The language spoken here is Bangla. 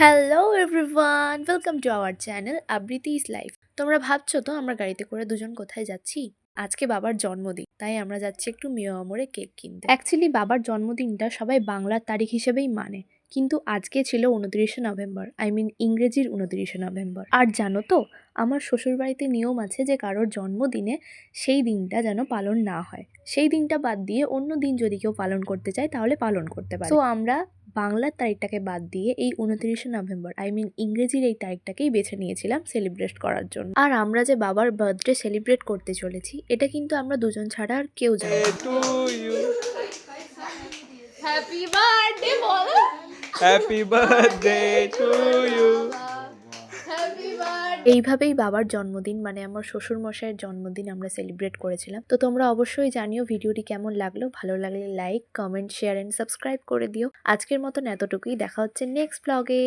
Hello everyone, welcome to our channel Abriti's life. তোমরা ভাবছো তো আমরা গাড়িতে করে দুজন কোথায় যাচ্ছি? আজকে বাবার জন্মদিন, তাই আমরা যাচ্ছি একটু মিয়ামরে কেক কিনতে। অ্যাকচুয়ালি বাবার জন্মদিনটা সবাই বাংলার তারিখ হিসেবেই মানে, কিন্তু আজকে ছিল 29শে নভেম্বর, ইংরেজির 29শে নভেম্বর। আর জানো তো, আমার শ্বশুরবাড়িতে নিয়ম আছে যে কারোর জন্মদিনে সেই দিনটা যেন পালন না হয়। সেই দিনটা বাদ দিয়ে অন্য দিন যদি কেউ পালন করতে চায় তাহলে পালন করতে পারে। তো আমরা বাংলার তারিখটাকে বাদ দিয়ে এই 29শে নভেম্বর ইংরেজির এই তারিখটাকেই বেছে নিয়েছিলাম সেলিব্রেট করার জন্য। আর আমরা যে বাবার বার্থডে সেলিব্রেট করতে চলেছি, এটা কিন্তু আমরা দুজন ছাড়া আর কেউ জানে না। হ্যাপি বার্থডে বলো। Happy birthday to you. Happy birthday. এইভাবেই বাবার জন্মদিন আমার শ্বশুর মশাইয়ের জন্মদিন আমরা সেলিব্রেট করেছিলাম। তো তোমরা অবশ্যই জানিও ভিডিওটি কেমন লাগলো। ভালো লাগলে like, comment, share and subscribe করে দিও। আজকের মতন এতটুকুই, দেখা হচ্ছে নেক্সট ব্লগে।